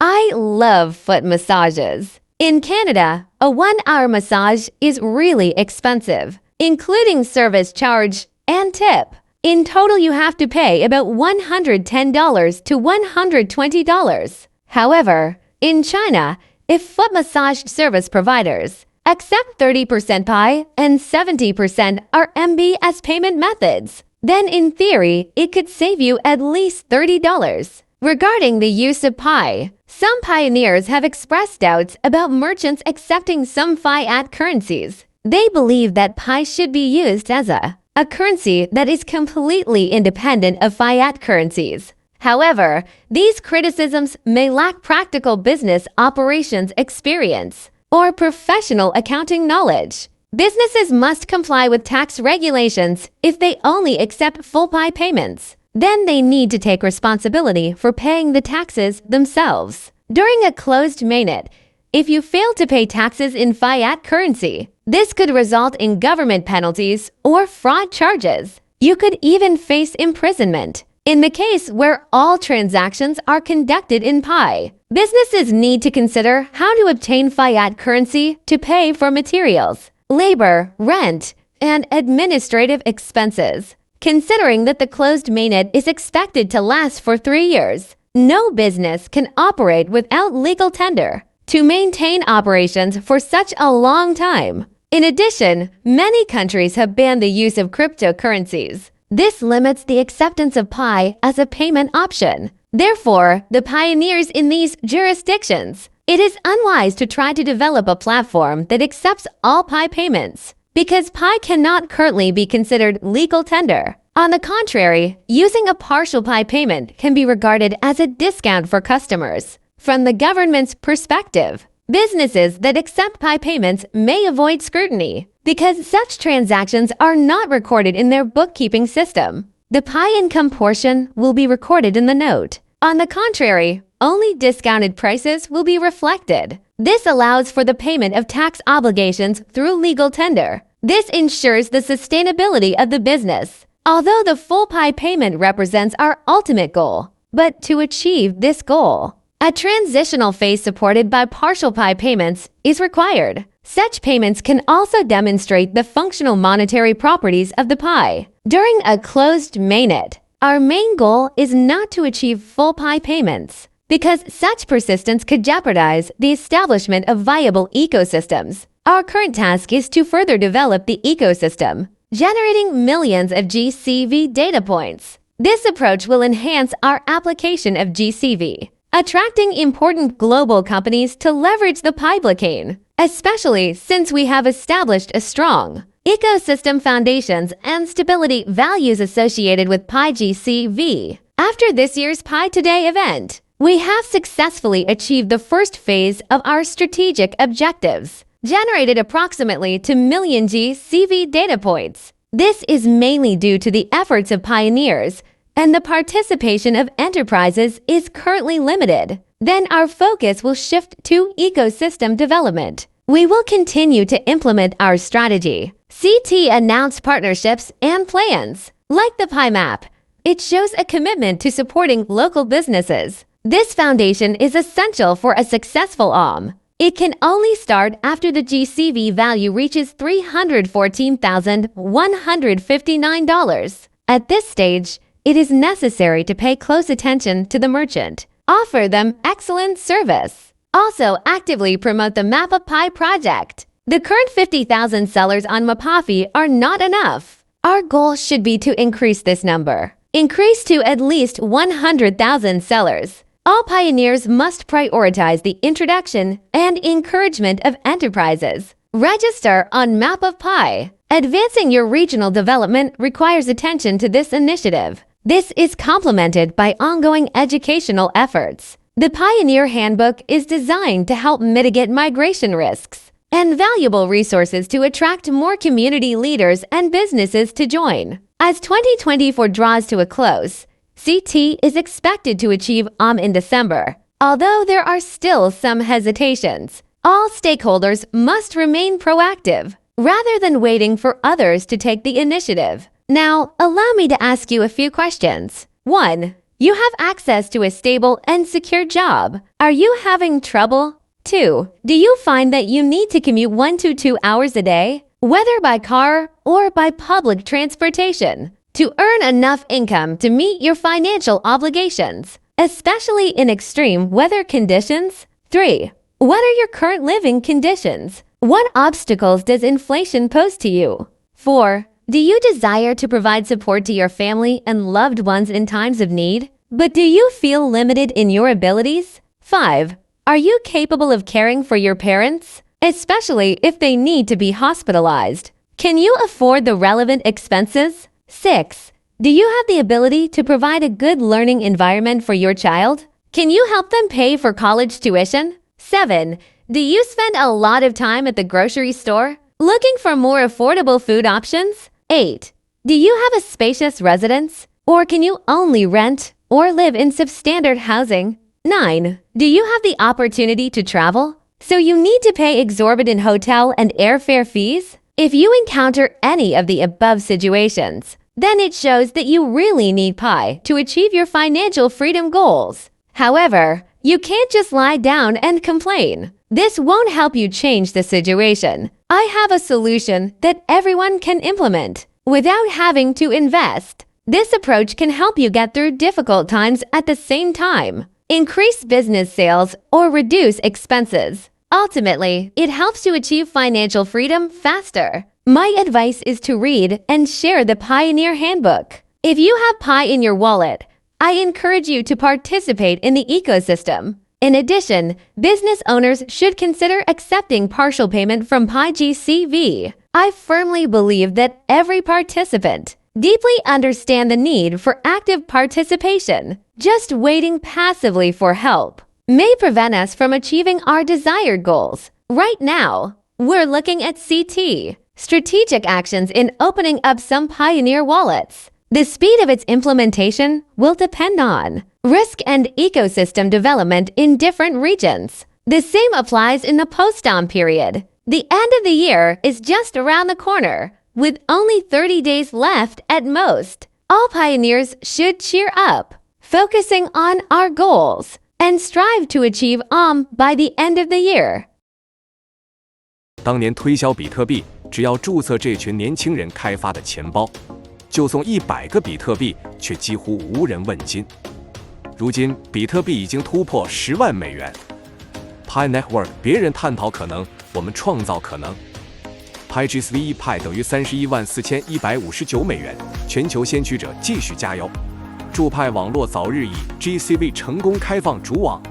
I love foot massages. In Canada, a 1-hour massage is really expensive, including service charge and tip. In total, you have to pay about $110 to $120. However, in China, if foot massage service providers accept 30% Pi and 70% RMB as payment methods, then in theory, it could save you at least $30. Regarding the use of Pi, some pioneers have expressed doubts about merchants accepting some fiat currencies. They believe that Pi should be used as a currency that is completely independent of fiat currencies. However, these criticisms may lack practical business operations experience or professional accounting knowledge. Businesses must comply with tax regulations if they only accept full Pi payments. Then they need to take responsibility for paying the taxes themselves. During a closed mainnet, if you fail to pay taxes in fiat currency, this could result in government penalties or fraud charges. You could even face imprisonment. In the case where all transactions are conducted in Pi, businesses need to consider how to obtain fiat currency to pay for materials, labor, rent, and administrative expenses. Considering that the closed mainnet is expected to last for 3 years, no business can operate without legal tender to maintain operations for such a long time. In addition, many countries have banned the use of cryptocurrencies. This limits the acceptance of Pi as a payment option. Therefore, the pioneers in these jurisdictions, it is unwise to try to develop a platform that accepts all Pi payments, because Pi cannot currently be considered legal tender. On the contrary, using a partial Pi payment can be regarded as a discount for customers. From the government's perspective, businesses that accept Pi payments may avoid scrutiny because such transactions are not recorded in their bookkeeping system. The Pi income portion will be recorded in the note. On the contrary, only discounted prices will be reflected. This allows for the payment of tax obligations through legal tender. This ensures the sustainability of the business. Although the full Pi payment represents our ultimate goal, but to achieve this goal, a transitional phase supported by partial Pi payments is required. Such payments can also demonstrate the functional monetary properties of the Pi. During a closed mainnet, our main goal is not to achieve full Pi payments, because such persistence could jeopardize the establishment of viable ecosystems. Our current task is to further develop the ecosystem, generating millions of GCV data points. This approach will enhance our application of GCV, attracting important global companies to leverage the Pi blockchain, especially since we have established a strong ecosystem foundations and stability values associated with Pi GCV. After this year's Pi Today event, we have successfully achieved the first phase of our strategic objectives, generated approximately 2 million GCV data points. This is mainly due to the efforts of pioneers, and the participation of enterprises is currently limited. Then our focus will shift to ecosystem development. We will continue to implement our strategy. CT announced partnerships and plans. Like the Pi map, it shows a commitment to supporting local businesses. This foundation is essential for a successful OM. It can only start after the GCV value reaches $314,159. At this stage, it is necessary to pay close attention to the merchant, offer them excellent service. Also, actively promote the Map of Pi project. The current 50,000 sellers on Mapafi are not enough. Our goal should be to increase this number. Increase to at least 100,000 sellers. All pioneers must prioritize the introduction and encouragement of enterprises. Register on Map of Pi. Advancing your regional development requires attention to this initiative. This is complemented by ongoing educational efforts. The Pioneer Handbook is designed to help mitigate migration risks and valuable resources to attract more community leaders and businesses to join. As 2024 draws to a close, CT is expected to achieve in December. Although there are still some hesitations, all stakeholders must remain proactive rather than waiting for others to take the initiative. Now, allow me to ask you a few questions. 1. You have access to a stable and secure job. Are you having trouble? 2. Do you find that you need to commute 1 to 2 hours a day, whether by car or by public transportation, to earn enough income to meet your financial obligations, especially in extreme weather conditions? 3. What are your current living conditions? What obstacles does inflation pose to you? 4. Do you desire to provide support to your family and loved ones in times of need, but do you feel limited in your abilities? 5. Are you capable of caring for your parents, especially if they need to be hospitalized? Can you afford the relevant expenses? 6. Do you have the ability to provide a good learning environment for your child? Can you help them pay for college tuition? 7. Do you spend a lot of time at the grocery store, looking for more affordable food options? 8. Do you have a spacious residence, or can you only rent or live in substandard housing? 9. Do you have the opportunity to travel, so you need to pay exorbitant hotel and airfare fees? If you encounter any of the above situations, then it shows that you really need Pi to achieve your financial freedom goals. However, you can't just lie down and complain. This won't help you change the situation. I have a solution that everyone can implement without having to invest. This approach can help you get through difficult times at the same time, increase business sales, or reduce expenses. Ultimately, it helps you achieve financial freedom faster. My advice is to read and share the Pioneer Handbook. If you have Pi in your wallet, I encourage you to participate in the ecosystem. In addition, business owners should consider accepting partial payment from Pi GCV. I firmly believe that every participant deeply understands the need for active participation. Just waiting passively for help may prevent us from achieving our desired goals. Right now, we're looking at CT, strategic actions in opening up some Pioneer wallets. The speed of its implementation will depend on risk and ecosystem development in different regions. The same applies in the post-on period. The end of the year is just around the corner, with only 30 days left at most. All pioneers should cheer up, focusing on our goals, and strive to achieve by the end of the year. 当年推销比特币，只要注册这群年轻人开发的钱包，就送100个比特币，却几乎无人问津。如今，比特币已经突破10万美元。Pi Network， 别人探讨可能，我们创造可能。Pi GCV Pi 等于314159美元，全球先驱者继续加油！祝Pi网络早日以 GCV 成功开放主网，